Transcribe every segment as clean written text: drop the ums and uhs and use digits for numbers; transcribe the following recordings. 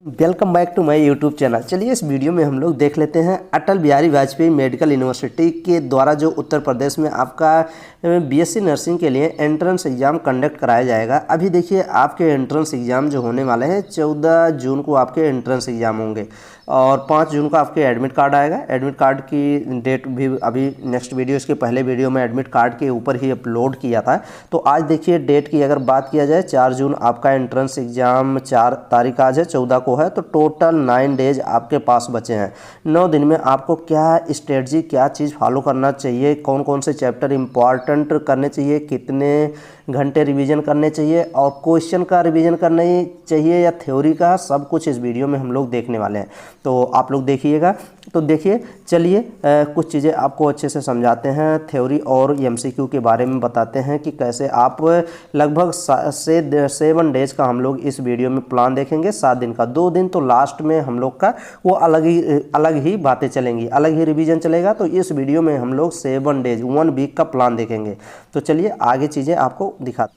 Welcome back to my YouTube channel. चलिए इस वीडियो में हम लोग देख लेते हैं अटल बिहारी वाजपेयी मेडिकल यूनिवर्सिटी के द्वारा जो उत्तर प्रदेश में आपका बीएससी नर्सिंग के लिए एंट्रेंस एग्ज़ाम कंडक्ट कराया जाएगा। अभी देखिए आपके एंट्रेंस एग्ज़ाम जो होने वाले हैं 14 जून को आपके एंट्रेंस एग्ज़ाम होंगे और 5 जून को आपके एडमिट कार्ड आएगा। एडमिट कार्ड की डेट भी अभी नेक्स्ट वीडियो, इसके पहले वीडियो में एडमिट कार्ड के ऊपर ही अपलोड किया था। तो आज देखिए डेट की अगर बात किया जाए 4 जून आपका एंट्रेंस एग्ज़ाम 4 तारीख आज है, 14 को है, तो टोटल 9 डेज आपके पास बचे हैं। 9 दिन में आपको क्या स्ट्रेटजी, क्या चीज़ फॉलो करना चाहिए, कौन कौन से चैप्टर इंपॉर्टेंट करने चाहिए, कितने घंटे रिवीजन करने चाहिए और क्वेश्चन का रिवीजन करना चाहिए या थ्योरी का, सब कुछ इस वीडियो में हम लोग देखने वाले हैं। तो आप लोग देखिएगा। तो देखिए चलिए कुछ चीज़ें आपको अच्छे से समझाते हैं, थ्योरी और एमसीक्यू के बारे में बताते हैं कि कैसे आप लगभग 7 डेज का हम लोग इस वीडियो में प्लान देखेंगे। 7 दिन का, 2 दिन तो लास्ट में हम लोग का वो अलग ही बातें चलेंगी, अलग ही रिवीजन चलेगा। तो इस वीडियो में हम लोग 7 डेज 1 वीक का प्लान देखेंगे। तो चलिए आगे चीज़ें आपको दिखाते।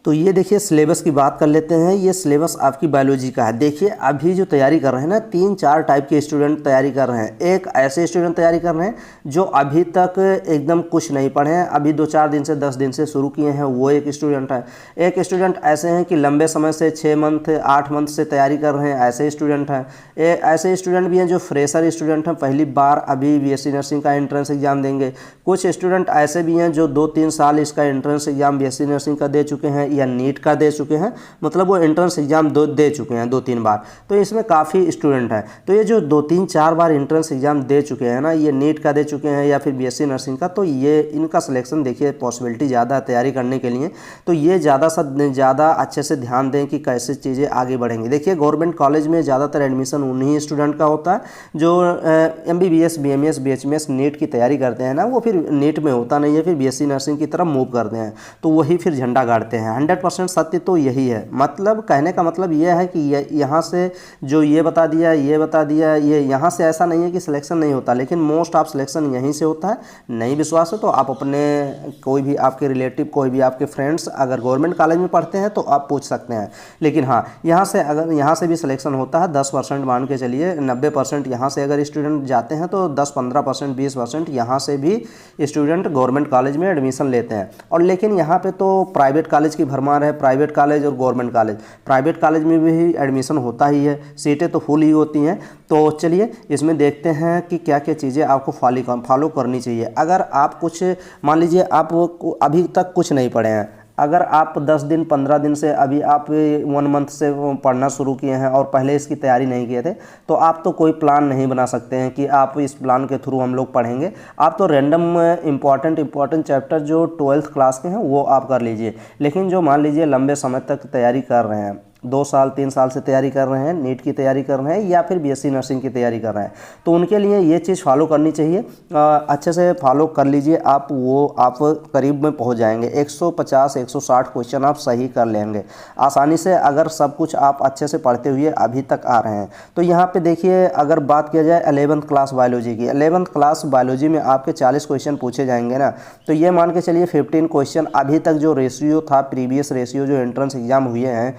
तो ये देखिए सिलेबस की बात कर लेते हैं। ये सिलेबस आपकी बायोलॉजी का है। देखिए अभी जो तैयारी कर रहे हैं ना, 3-4 टाइप के स्टूडेंट तैयारी कर रहे हैं। एक ऐसे स्टूडेंट तैयारी कर रहे हैं जो अभी तक एकदम कुछ नहीं पढ़े हैं, अभी 2-4 दिन से 10 दिन से शुरू किए हैं, वो एक स्टूडेंट है। एक स्टूडेंट ऐसे हैं कि लंबे समय से 6 मंथ 8 मंथ से तैयारी कर रहे हैं, ऐसे स्टूडेंट हैं। ऐसे स्टूडेंट भी हैं जो फ्रेशर स्टूडेंट हैं, पहली बार अभी बीएससी नर्सिंग का एंट्रेंस एग्जाम देंगे। कुछ स्टूडेंट ऐसे भी हैं जो 2-3 साल इसका एंट्रेंस एग्जाम बीएससी नर्सिंग का दे चुके हैं या नीट का दे चुके हैं, मतलब वो एंट्रेंस एग्जाम दे चुके हैं 2-3 बार। तो इसमें काफ़ी स्टूडेंट हैं। तो ये जो 2-3-4 बार एंट्रेंस एग्जाम दे चुके हैं ना, ये नीट का दे चुके हैं या फिर बीएससी नर्सिंग का, तो ये इनका सिलेक्शन देखिए पॉसिबिलिटी ज़्यादा है तैयारी करने के लिए। तो ये ज़्यादा अच्छे से ध्यान दें कि कैसे चीज़ें आगे बढ़ेंगी। देखिए गवर्नमेंट कॉलेज में ज़्यादातर एडमिशन उन्हीं स्टूडेंट का होता है जो MBBS BMS BHMS नीट की तैयारी करते हैं ना, वो फिर नीट में होता नहीं है, फिर बीएससी नर्सिंग की तरफ मूव करते हैं, तो वही फिर झंडा गाड़ते हैं। 100% सत्य तो यही है। मतलब कहने का मतलब यह है कि यहाँ से जो ये बता दिया, ये यहाँ से ऐसा नहीं है कि सिलेक्शन नहीं होता, लेकिन मोस्ट ऑफ सिलेक्शन यहीं से होता है। नहीं विश्वास है तो आप अपने कोई भी आपके रिलेटिव, कोई भी आपके फ्रेंड्स अगर गवर्नमेंट कॉलेज में पढ़ते हैं तो आप पूछ सकते हैं। लेकिन हाँ, अगर यहाँ से भी सिलेक्शन होता है, 10% मान के चलिए, 90% यहाँ से अगर स्टूडेंट जाते हैं तो 10-15% 20% यहाँ से भी स्टूडेंट गवर्नमेंट कॉलेज में एडमिशन लेते हैं। और लेकिन यहाँ पे तो प्राइवेट कॉलेज की भरमार है, प्राइवेट कॉलेज और गवर्नमेंट कॉलेज। प्राइवेट कॉलेज में भी एडमिशन होता ही है, सीटें तो फुल ही होती हैं। तो चलिए इसमें देखते हैं कि क्या क्या चीज़ें आपको फॉलो करनी चाहिए। अगर आप कुछ मान लीजिए आप अभी तक कुछ नहीं पढ़े हैं, अगर आप 10 दिन 15 दिन से अभी आप 1 मंथ से पढ़ना शुरू किए हैं और पहले इसकी तैयारी नहीं किए थे, तो आप तो कोई प्लान नहीं बना सकते हैं कि आप इस प्लान के थ्रू हम लोग पढ़ेंगे। आप तो रैंडम इंपॉर्टेंट चैप्टर जो 12th क्लास के हैं वो आप कर लीजिए। लेकिन जो मान लीजिए लंबे समय तक तैयारी कर रहे हैं, 2 साल 3 साल से तैयारी कर रहे हैं, नीट की तैयारी कर रहे हैं या फिर बीएससी नर्सिंग की तैयारी कर रहे हैं, तो उनके लिए ये चीज़ फॉलो करनी चाहिए। अच्छे से फॉलो कर लीजिए आप करीब में पहुंच जाएंगे। 150-160 क्वेश्चन आप सही कर लेंगे आसानी से, अगर सब कुछ आप अच्छे से पढ़ते हुए अभी तक आ रहे हैं। तो यहाँ पे देखिए अगर बात किया जाए 11th क्लास बायोलॉजी की, 11th क्लास बायोलॉजी में आपके 40 क्वेश्चन पूछे जाएंगे ना, तो ये मान के चलिए 15 क्वेश्चन अभी तक जो रेशियो था, प्रीवियस रेशियो जो एंट्रेंस एग्जाम हुए हैं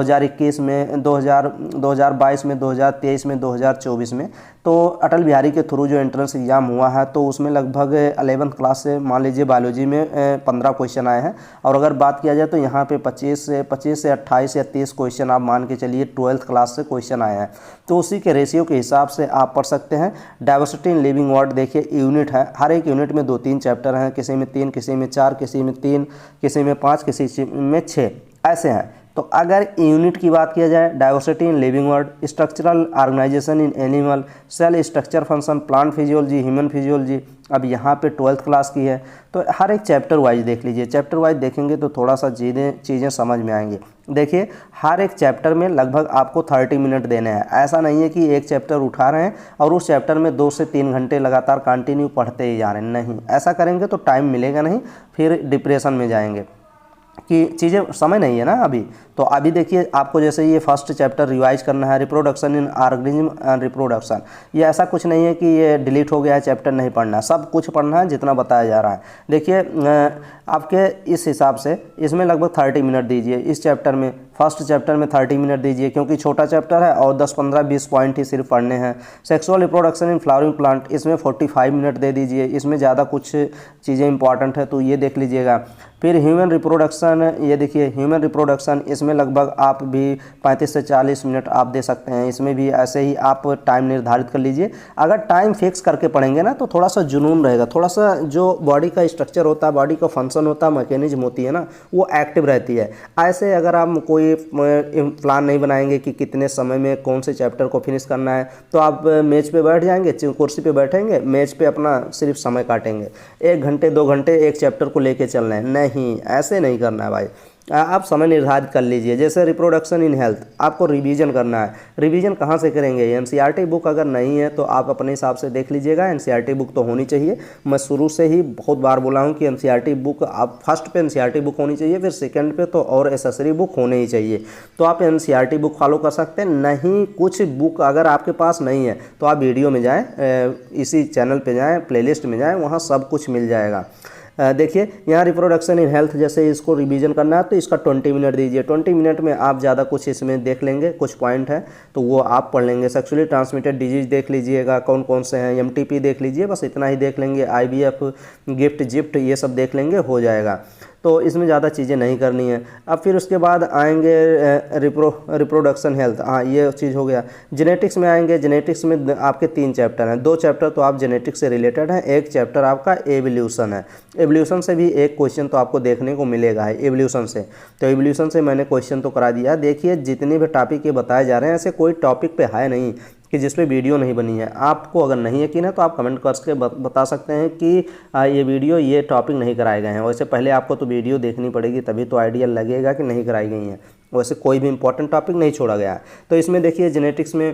2021 में, 2022 में, 2023 में, 2024 में, तो अटल बिहारी के थ्रू जो एंट्रेंस एग्जाम हुआ है तो उसमें लगभग 11th क्लास से मान लीजिए बायोलॉजी में 15 क्वेश्चन आए हैं। और अगर बात किया जाए तो यहाँ पे 25 से 28 या 30 क्वेश्चन आप मान के चलिए 12th क्लास से क्वेश्चन आए हैं। तो उसी के रेशियो के हिसाब से आप पढ़ सकते हैं। डाइवर्सिटी इन लिविंग वर्ड देखिए यूनिट है, हर एक यूनिट में 2-3 चैप्टर हैं, किसी में 3, किसी में 4, किसी में 3, किसी में 5, किसी में 6 ऐसे हैं। तो अगर यूनिट की बात किया जाए, diversity in living world, structural organisation in animal, cell structure function, plant physiology, human physiology, अब यहाँ पे 12th क्लास की है। तो हर एक चैप्टर वाइज देख लीजिए, चैप्टर वाइज देखेंगे तो थोड़ा सा चीज़ें समझ में आएंगी। देखिए हर एक चैप्टर में लगभग आपको 30 मिनट देने हैं। ऐसा नहीं है कि एक चैप्टर उठा रहे हैं और उस चैप्टर में 2 से 3 घंटे लगातार कंटिन्यू पढ़ते ही जा रहे हैं, नहीं, ऐसा करेंगे तो टाइम मिलेगा नहीं, फिर डिप्रेशन में जाएंगे कि चीज़ें समय नहीं है ना अभी। तो अभी देखिए आपको जैसे ये फर्स्ट चैप्टर रिवाइज करना है, reproduction in organism and reproduction, ये ऐसा कुछ नहीं है कि ये डिलीट हो गया है चैप्टर नहीं पढ़ना है, सब कुछ पढ़ना है जितना बताया जा रहा है। देखिए आपके इस हिसाब से इसमें लगभग 30 मिनट दीजिए इस चैप्टर में, फर्स्ट चैप्टर में 30 मिनट दीजिए क्योंकि छोटा चैप्टर है और 10, 15, 20 पॉइंट ही सिर्फ पढ़ने हैं। Sexual reproduction in flowering plant, इसमें 45 मिनट दे दीजिए, इसमें ज़्यादा कुछ चीज़ें इंपॉर्टेंट है तो ये देख लीजिएगा। फिर ह्यूमन रिप्रोडक्शन, ये देखिए ह्यूमन रिप्रोडक्शन, इसमें लगभग आप भी 35 से 40 मिनट आप दे सकते हैं। इसमें भी ऐसे ही आप टाइम निर्धारित कर लीजिए। अगर टाइम फिक्स करके पढ़ेंगे ना तो थोड़ा सा जुनून रहेगा, थोड़ा सा जो बॉडी का स्ट्रक्चर होता है, बॉडी का फंक्शन होता है, मैकेनिज्म होती है ना, वो एक्टिव रहती है। ऐसे अगर आप कोई प्लान नहीं बनाएंगे कि कितने समय में कौन से चैप्टर को फिनिश करना है, तो आप मेज पे बैठ जाएंगे, कुर्सी पे बैठेंगे, मेज पे अपना सिर्फ समय काटेंगे, 1 घंटे 2 घंटे एक चैप्टर को लेके चलना है। नहीं, ऐसे नहीं करना है भाई। आप समय निर्धारित कर लीजिए। जैसे रिप्रोडक्शन इन हेल्थ, आपको रिवीजन करना है। रिवीजन कहाँ से करेंगे? एनसीईआरटी बुक अगर नहीं है तो आप अपने हिसाब से देख लीजिएगा। एनसीईआरटी बुक तो होनी चाहिए। मैं शुरू से ही बहुत बार बोला हूँ कि एनसीईआरटी बुक, आप फर्स्ट पे एनसीईआरटी बुक होनी चाहिए, फिर सेकंड पे तो और एसेसरी बुक होने ही चाहिए। तो आप एनसीईआरटी बुक फॉलो कर सकते हैं। नहीं, कुछ बुक अगर आपके पास नहीं है तो आप वीडियो में जाएँ, इसी चैनल पर जाएँ, प्लेलिस्ट में जाएँ, वहाँ सब कुछ मिल जाएगा। देखिए यहाँ रिप्रोडक्शन इन हेल्थ, जैसे इसको रिवीजन करना है तो इसका 20 मिनट दीजिए। 20 मिनट में आप ज़्यादा कुछ इसमें देख लेंगे, कुछ पॉइंट है तो वो आप पढ़ लेंगे। सेक्सुअली ट्रांसमिटेड डिजीज देख लीजिएगा, कौन कौन से हैं, एमटीपी देख लीजिए, बस इतना ही देख लेंगे। आईवीएफ, गिफ्ट, जिफ्ट, ये सब देख लेंगे, हो जाएगा। तो इसमें ज़्यादा चीज़ें नहीं करनी है। अब फिर उसके बाद आएंगे रिप्रोडक्शन हेल्थ, हाँ ये चीज़ हो गया। जेनेटिक्स में आएंगे। जेनेटिक्स में आपके 3 चैप्टर हैं, 2 चैप्टर तो आप जेनेटिक्स से रिलेटेड हैं, 1 चैप्टर आपका एवोल्यूशन है। एवोल्यूशन से भी एक क्वेश्चन तो आपको देखने को मिलेगा है एवोल्यूशन से। तो एवोल्यूशन से मैंने क्वेश्चन तो करा दिया। देखिए जितने भी टॉपिक ये बताए जा रहे हैं, ऐसे कोई टॉपिक पे है नहीं कि जिस पे वीडियो नहीं बनी है। आपको अगर नहीं यकीन है तो आप कमेंट करके बता सकते हैं कि ये वीडियो, ये टॉपिक नहीं कराए गए हैं। वैसे पहले आपको तो वीडियो देखनी पड़ेगी, तभी तो आइडिया लगेगा कि नहीं कराई गई हैं। वैसे कोई भी इंपॉर्टेंट टॉपिक नहीं छोड़ा गया है। तो इसमें देखिए जेनेटिक्स में,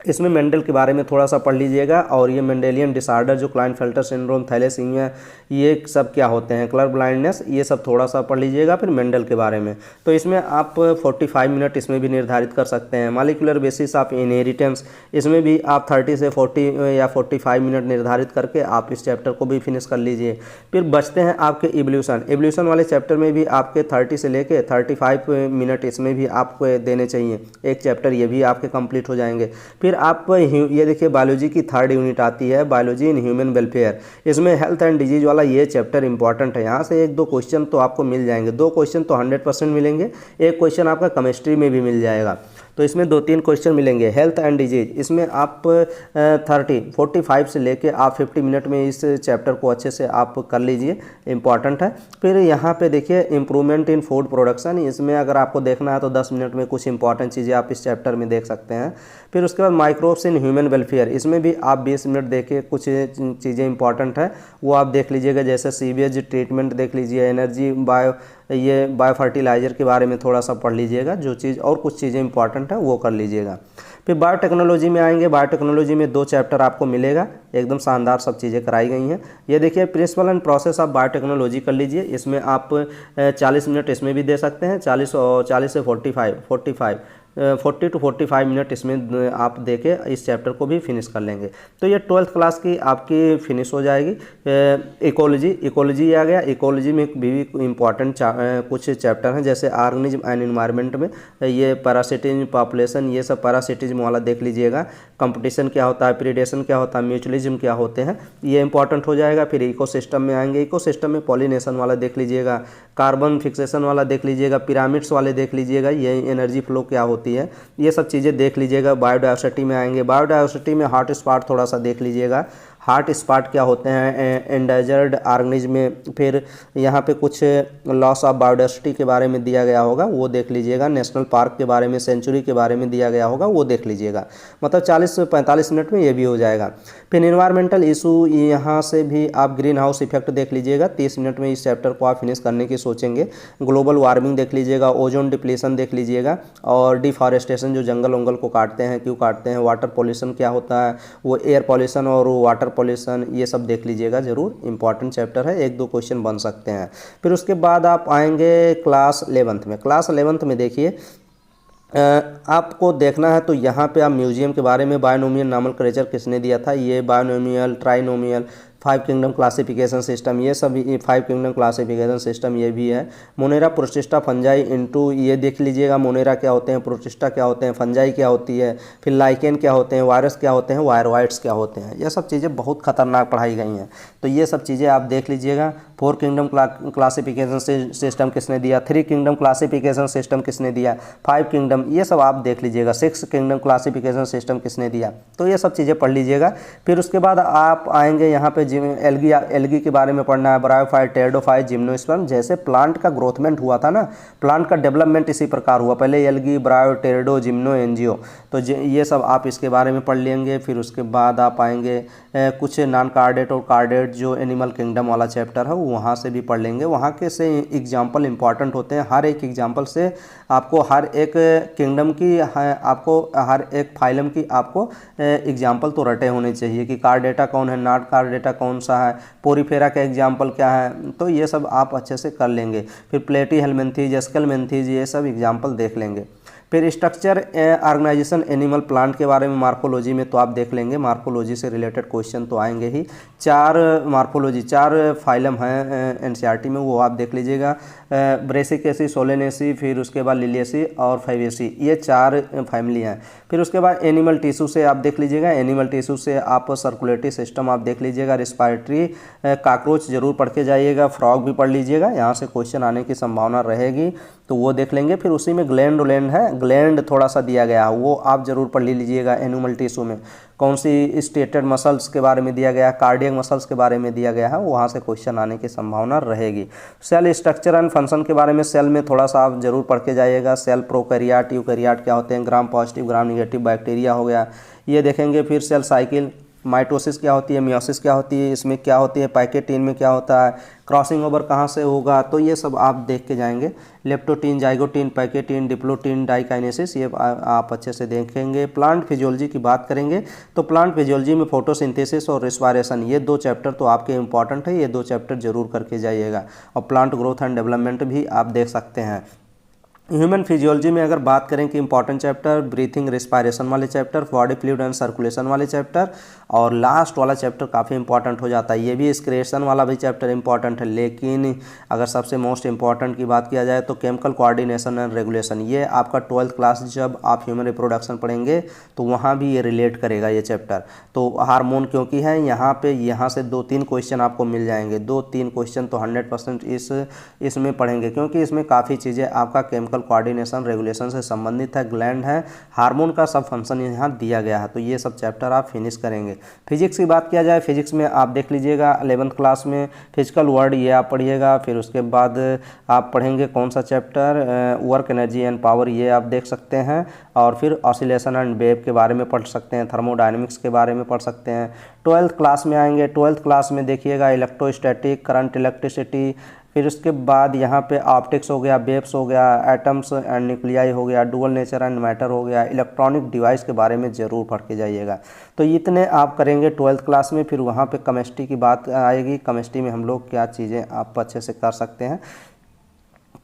इसमें मेंडल के बारे में थोड़ा सा पढ़ लीजिएगा। और ये मेंडेलियन डिसऑर्डर, जो क्लाइनफेल्टर सिंड्रोम, थैलेसीमिया, ये सब क्या होते हैं, कलर ब्लाइंडनेस, ये सब थोड़ा सा पढ़ लीजिएगा। फिर मेंडल के बारे में तो इसमें आप 45 मिनट इसमें भी निर्धारित कर सकते हैं। मॉलिक्यूलर बेसिस ऑफ इनहेरिटेंस, इसमें भी आप 30 से 40 या 45 मिनट निर्धारित करके आप इस चैप्टर को भी फिनिश कर लीजिए। फिर बचते हैं आपके इवोल्यूशन। इवोल्यूशन वाले चैप्टर में भी आपके 30 से लेके 35 मिनट इसमें भी आपको देने चाहिए, एक चैप्टर, ये भी आपके कंप्लीट हो जाएंगे। फिर आप ये देखिए बायोलॉजी की 3rd यूनिट आती है, बायोलॉजी इन ह्यूमन वेलफेयर। इसमें हेल्थ एंड डिजीज वाला ये चैप्टर इंपॉर्टेंट है। यहाँ से 1-2 क्वेश्चन तो आपको मिल जाएंगे, 2 क्वेश्चन तो 100% मिलेंगे, 1 क्वेश्चन आपका केमिस्ट्री में भी मिल जाएगा। तो इसमें 2-3 क्वेश्चन मिलेंगे। हेल्थ एंड डिजीज, इसमें आप 45 से लेके आप 50 मिनट में इस चैप्टर को अच्छे से आप कर लीजिए, इंपॉर्टेंट है। फिर यहाँ पे देखिए इम्प्रूवमेंट इन फूड प्रोडक्शन, इसमें अगर आपको देखना है तो 10 मिनट में कुछ इंपॉर्टेंट चीज़ें आप इस चैप्टर में देख सकते हैं। फिर उसके बाद माइक्रोब्स इन ह्यूमन वेलफेयर, इसमें भी आप 20 मिनट देखे, कुछ चीज़ें इंपॉर्टेंट है वो आप देख लीजिएगा। जैसे सीवेज ट्रीटमेंट देख लीजिए, एनर्जी, बायो फर्टिलाइज़र के बारे में थोड़ा सा पढ़ लीजिएगा, जो चीज़ और कुछ चीज़ें इंपॉर्टेंट है वो कर लीजिएगा। फिर बायोटेक्नोलॉजी में आएंगे। बायोटेक्नोलॉजी में 2 चैप्टर आपको मिलेगा, एकदम शानदार सब चीज़ें कराई गई हैं। ये देखिए principle and process of biotechnology कर लीजिए। इसमें आप 40 मिनट इसमें भी दे सकते हैं, 40 से 40 to 45 मिनट इसमें आप देके इस चैप्टर को भी फिनिश कर लेंगे। तो ये 12th क्लास की आपकी फिनिश हो जाएगी। इकोलॉजी आ गया। इकोलॉजी में भी इम्पॉर्टेंट कुछ चैप्टर हैं, जैसे ऑर्गेनिज्म एंड एनवायरनमेंट में ये पैरासिटिज्म, पॉपुलेशन, ये सब पैरासिटिज्म वाला देख लीजिएगा। कंपटीशन क्या होता है, प्रीडेशन क्या होता है, म्यूचुअलिज्म क्या होते हैं, ये इंपॉर्टेंट हो जाएगा। फिर इकोसिस्टम में आएंगे। इकोसिस्टम में पॉलिनेशन वाला देख लीजिएगा, कार्बन फिक्सेशन वाला देख लीजिएगा, पिरामिड्स वाले देख लीजिएगा, ये एनर्जी फ्लो क्या होती है, ये सब चीज़ें देख लीजिएगा। बायोडायवर्सिटी में आएंगे। बायोडायवर्सिटी में हॉट स्पॉट थोड़ा सा देख लीजिएगा, हॉट स्पॉट क्या होते हैं एंडेंजर्ड ऑर्गेनिज्म में। फिर यहाँ पे कुछ लॉस ऑफ बायोडायवर्सिटी के बारे में दिया गया होगा, वो देख लीजिएगा। नेशनल पार्क के बारे में, सेंचुरी के बारे में दिया गया होगा, वो देख लीजिएगा। मतलब 40 से 45 मिनट में ये भी हो जाएगा। फिर एनवायरमेंटल इशू, यहाँ से भी आप ग्रीन हाउस इफेक्ट देख लीजिएगा। 30 मिनट में इस चैप्टर को आप फिनिश करने की सोचेंगे। ग्लोबल वार्मिंग देख लीजिएगा, ओजोन डिप्लीशन देख लीजिएगा, और डिफॉरेस्टेशन, जो जंगल वंगल को काटते हैं, क्यों काटते हैं, वाटर पॉल्यूशन क्या होता है, वो एयर पॉल्यूशन और वाटर पॉल्यूशन, ये सब देख लीजिएगा जरूर, इंपॉर्टेंट चैप्टर है, 1-2 क्वेश्चन बन सकते हैं। फिर उसके बाद आप आएंगे क्लास 11th में। क्लास 11th में देखिए आपको देखना है तो यहाँ पे आप म्यूजियम के बारे में, बायोनोमियल नोमेनक्लेचर किसने दिया था, ये binomial, trinomial, five kingdom classification system, ये सब फाइव किंगडम क्लासिफिकेशन सिस्टम ये भी है। मोनेरा, प्रोटिस्टा, फंजाई इनटू, ये देख लीजिएगा मोनेरा क्या होते हैं, प्रोटिस्टा क्या होते हैं, फंजाई क्या होती है, फिर लाइकेन क्या होते हैं, वायरस क्या होते हैं, वायरवाइट्स क्या होते हैं। ये सब चीज़ें बहुत खतरनाक पढ़ाई गई हैं, तो ये सब चीज़ें आप देख लीजिएगा। फोर किंगडम क्लासिफिकेशन सिस्टम किसने दिया, थ्री किंगडम क्लासिफिकेशन सिस्टम किसने दिया, फाइव किंगडम, ये सब आप देख लीजिएगा। सिक्स किंगडम क्लासिफिकेशन सिस्टम किसने दिया, तो ये सब चीज़ें पढ़ लीजिएगा। फिर उसके बाद आप आएंगे यहाँ पे एल्गी के बारे में पढ़ना है, ब्रायोफाइट, टेरिडोफाइट, जिम्नोस्पर्म। जैसे प्लांट का ग्रोथमेंट हुआ था ना, प्लांट का डेवलपमेंट इसी प्रकार हुआ, पहले एल्गी, ब्रायो, टेरिडो, जिम्नो, एंजियो, तो ये सब आप इसके बारे में पढ़ लेंगे। फिर उसके बाद आप आएंगे कुछ नॉन कार्डेट और कार्डेट जो एनिमल किंगडम वाला चैप्टर है वहाँ से भी पढ़ लेंगे। वहाँ के से एग्जाम्पल इंपॉर्टेंट होते हैं, हर एक एग्जाम्पल से आपको हर एक किंगडम की, आपको हर एक फाइलम की आपको एग्जाम्पल तो रटे होने चाहिए कि कार्डेटा कौन है, नॉन कार्डेटा कौन सा है, पोरीफेरा का एग्जाम्पल क्या है, तो ये सब आप अच्छे से कर लेंगे। फिर प्लेटी हेलमेंथीज, एस्केलमेंथीज, ये सब एग्जाम्पल देख लेंगे। फिर स्ट्रक्चर, ऑर्गेनाइजेशन, एनिमल, प्लांट के बारे में मार्कोलॉजी में तो आप देख लेंगे, मार्कोलॉजी से रिलेटेड क्वेश्चन तो आएंगे ही। चार मार्कोलॉजी, चार फाइलम हैं एनसीईआरटी में, वो आप देख लीजिएगा। ब्रेसिकेसी, सोलेनेसी, फिर उसके बाद लिलियसी और फाइवेसी, ये चार फैमिली हैं। फिर उसके बाद एनिमल टिश्यू से आप देख लीजिएगा, एनिमल टिश्यू से आप सर्कुलेटरी सिस्टम आप देख लीजिएगा, रिस्पायरेटरी, कॉकरोच जरूर पढ़ के जाइएगा, फ्रॉग भी पढ़ लीजिएगा, यहाँ से क्वेश्चन आने की संभावना रहेगी, तो वो देख लेंगे। फिर उसी में ग्लैंड है, ग्लैंड थोड़ा सा दिया गया है, वो आप जरूर पढ़ लीजिएगा। एनिमल टिश्यू में कौन सी स्टेटेड मसल्स के बारे में दिया गया है, कार्डियक मसल्स के बारे में दिया गया है, वहाँ से क्वेश्चन आने की संभावना रहेगी। सेल स्ट्रक्चर एंड फंक्शन के बारे में सेल में थोड़ा सा आप जरूर पढ़ के जाइएगा। सेल प्रोकैरियोट, यूकैरियोट क्या होते हैं, ग्राम पॉजिटिव, ग्राम निगेटिव, बैक्टीरिया हो गया, ये देखेंगे। फिर सेल साइकिल, माइटोसिस क्या होती है, मियोसिस क्या होती है, इसमें क्या होती है, पैकेटीन में क्या होता है, क्रॉसिंग ओवर कहाँ से होगा, तो ये सब आप देख के जाएंगे। Leptotene, zygotene, pachytene, diplotene, diakinesis, ये आप अच्छे से देखेंगे। प्लांट फिजियोलॉजी की बात करेंगे तो प्लांट फिजियोलॉजी में फोटोसिंथेसिस और रिस्पायरेशन, ये दो चैप्टर तो आपके इंपॉर्टेंट है, ये दो चैप्टर जरूर करके जाइएगा। और प्लांट ग्रोथ एंड डेवलपमेंट भी आप देख सकते हैं। ह्यूमन फिजियोलॉजी में अगर बात करें कि इंपॉर्टेंट चैप्टर, ब्रीथिंग, रिस्पायरेशन वाले chapter, body fluid and circulation वाले चैप्टर, और लास्ट वाला चैप्टर काफ़ी इंपॉर्टेंट हो जाता है। ये भी एक्सक्रीशन वाला भी चैप्टर इंपॉर्टेंट है, लेकिन अगर सबसे मोस्ट इंपॉर्टेंट की बात किया जाए तो केमिकल कोऑर्डिनेशन एंड रेगुलेशन, ये आपका 12th क्लास जब आप ह्यूमन रिप्रोडक्शन पढ़ेंगे तो वहाँ भी ये रिलेट करेगा ये चैप्टर। तो हार्मोन क्योंकि है यहाँ पे, यहाँ से 2-3 क्वेश्चन आपको मिल जाएंगे, 2-3 क्वेश्चन तो 100% इसमें पढ़ेंगे, क्योंकि इसमें काफ़ी चीज़ें आपका केमिकल कोऑर्डिनेशन रेगुलेशन से संबंधित है, ग्लैंड है, हार्मोन का सब फंक्शन यहाँ दिया गया है, तो ये सब चैप्टर आप फिनिश करेंगे। फिजिक्स की बात किया जाए, फिजिक्स में आप देख लीजिएगा 11th क्लास में फिजिकल वर्ड, ये आप पढ़िएगा। फिर उसके बाद आप पढ़ेंगे कौन सा chapter, work, energy and power, ये आप देख सकते हैं। और फिर ऑसिलेशन एंड वेव के बारे में पढ़ सकते हैं, थर्मोडायनेमिक्स के बारे में पढ़ सकते हैं। 12th क्लास में आएंगे, 12th क्लास में देखिएगा इलेक्ट्रोस्टैटिक, करंट, इलेक्ट्रिसिटी, फिर उसके बाद यहाँ पे ऑप्टिक्स हो गया, वेव्स हो गया, एटम्स एंड न्यूक्लियाई हो गया, डुअल नेचर एंड मैटर हो गया, इलेक्ट्रॉनिक डिवाइस के बारे में ज़रूर पढ़ के जाइएगा। तो इतने आप करेंगे 12th क्लास में। फिर वहाँ पे केमिस्ट्री की बात आएगी, केमिस्ट्री में हम लोग क्या चीज़ें आप अच्छे से कर सकते हैं।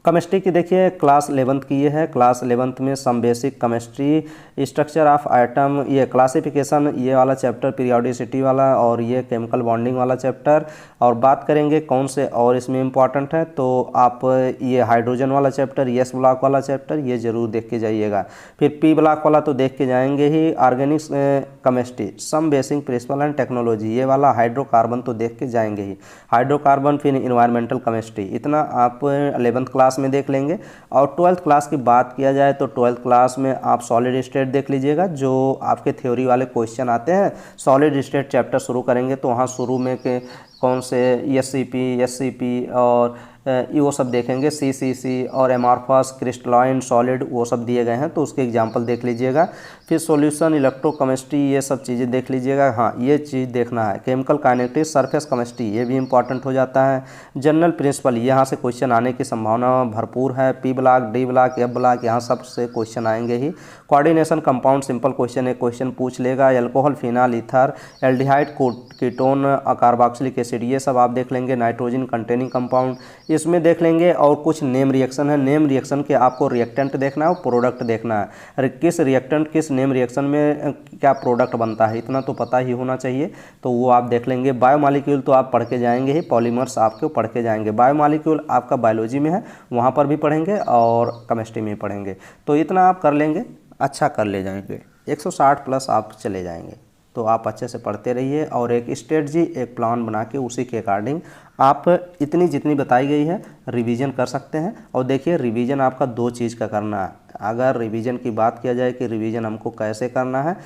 केमिस्ट्री की देखिए क्लास 11th की ये है, क्लास 11th में some basic chemistry, structure of atom, ये क्लासिफिकेशन, ये वाला चैप्टर पीरियोडिसिटी वाला, और ये केमिकल बॉन्डिंग वाला चैप्टर। और बात करेंगे कौन से और इसमें इंपॉर्टेंट है, तो आप ये हाइड्रोजन वाला चैप्टर, एस ब्लॉक वाला चैप्टर, ये जरूर देख के जाइएगा। फिर पी ब्लॉक वाला तो देख के जाएंगे ही, organics chemistry, some basic principle and technology, ये वाला हाइड्रोकार्बन तो देख के जाएंगे ही, हाइड्रोकार्बन। फिर इन्वायरमेंटल केमिस्ट्री, इतना आप 11th क्लास में देख लेंगे। और 12th क्लास की बात किया जाए तो 12th क्लास में आप सॉलिड स्टेट देख लीजिएगा, जो आपके थ्योरी वाले क्वेश्चन आते हैं। सॉलिड स्टेट चैप्टर शुरू करेंगे तो वहाँ शुरू में के कौन से एससीपी और वो सब देखेंगे, सीसीसी और एमॉर्फस, क्रिस्टलाइन, सॉलिड, वो सब दिए गए हैं, तो उसके एग्जांपल देख लीजिएगा। फिर सॉल्यूशन, इलेक्ट्रोकेमिस्ट्री, ये सब चीज़ें देख लीजिएगा। हाँ, ये चीज़ देखना है। केमिकल काइनेटिक्स, सरफेस केमिस्ट्री, ये भी इंपॉर्टेंट हो जाता है। जनरल प्रिंसिपल, यहाँ से क्वेश्चन आने की संभावना भरपूर है। P block, D block, F block, यहाँ सब से क्वेश्चन आएंगे ही। कोऑर्डिनेशन, कंपाउंड, सिंपल क्वेश्चन, एक क्वेश्चन पूछ लेगा। Alcohol, phenol, ether, aldehyde, ketone, carboxylic acid, ये सब आप देख लेंगे। नाइट्रोजन कंटेनिंग कंपाउंड, इसमें देख लेंगे। और कुछ नेम रिएक्शन है, नेम रिएक्शन के आपको रिएक्टेंट देखना है और प्रोडक्ट देखना है। अरे किस रिएक्टेंट किस नेम रिएक्शन में क्या प्रोडक्ट बनता है, इतना तो पता ही होना चाहिए, तो वो आप देख लेंगे। बायोमॉलिक्यूल तो आप पढ़ के जाएंगे ही, पॉलीमर्स आपको पढ़ के जाएंगे। बायोमॉलिक्यूल आपका बायोलॉजी में है, वहाँ पर भी पढ़ेंगे और केमिस्ट्री में पढ़ेंगे, तो इतना आप कर लेंगे, अच्छा कर ले जाएंगे, 160 प्लस आप चले जाएंगे। तो आप अच्छे से पढ़ते रहिए और एक स्ट्रेटजी एक प्लान बना के उसी के अकॉर्डिंग आप इतनी जितनी बताई गई है रिवीजन कर सकते हैं। और देखिए रिवीजन आपका 2 चीज़ का करना है। अगर रिवीजन की बात किया जाए कि रिवीजन हमको कैसे करना है,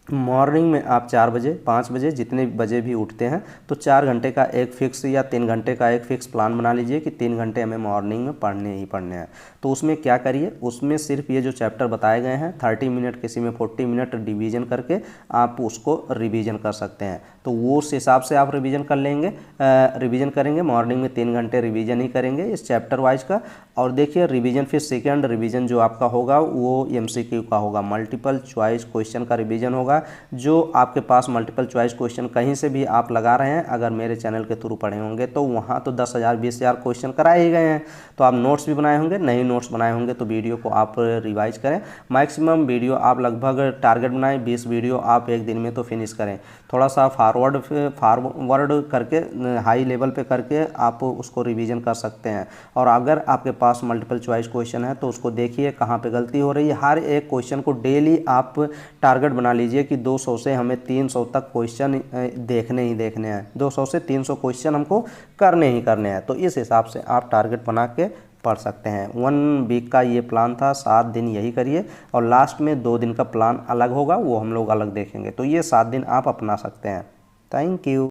मॉर्निंग में आप 4 बजे 5 बजे जितने बजे भी उठते हैं तो 4 घंटे का एक फिक्स या 3 घंटे का एक फिक्स प्लान बना लीजिए कि 3 घंटे हमें मॉर्निंग में पढ़ने ही पढ़ने हैं। तो उसमें क्या करिए, उसमें सिर्फ ये जो चैप्टर बताए गए हैं 30 मिनट, किसी में 40 मिनट डिवीजन करके आप उसको रिवीजन कर सकते हैं। तो वो उस हिसाब से आप रिवीजन कर लेंगे, रिवीजन करेंगे। मॉर्निंग में 3 घंटे रिवीजन ही करेंगे इस चैप्टर वाइज का। और देखिए रिवीजन फिर सेकेंड रिवीजन जो आपका होगा वो MCQ का होगा, मल्टीपल चॉइस क्वेश्चन का रिवीजन होगा। जो आपके पास मल्टीपल चॉइस क्वेश्चन कहीं से भी आप लगा रहे हैं, अगर मेरे चैनल के थ्रू पढ़े होंगे तो वहाँ तो 10,000 20,000 क्वेश्चन कराए ही गए हैं। तो आप नोट्स भी बनाए होंगे, नहीं नोट्स बनाए होंगे तो वीडियो को आप रिवाइज करें। मैक्सिमम वीडियो आप लगभग टारगेट बनाएं 20 वीडियो आप एक दिन में तो फिनिश करें। थोड़ा सा फॉरवर्ड करके हाई लेवल पे करके आप उसको रिवीजन कर सकते हैं। और अगर आपके पास मल्टीपल चॉइस क्वेश्चन है तो उसको देखिए कहाँ पे गलती हो रही है। हर एक क्वेश्चन को डेली आप टारगेट बना लीजिए कि 200 से हमें 300 तक क्वेश्चन देखने ही देखने हैं, 200 से 300 क्वेश्चन हमको करने ही करने हैं। तो इस हिसाब से आप टारगेट बना के पढ़ सकते हैं। 1 वीक का ये प्लान था, 7 दिन यही करिए और लास्ट में 2 दिन का प्लान अलग होगा, वो हम लोग अलग देखेंगे। तो ये 7 दिन आप अपना सकते हैं। Thank you.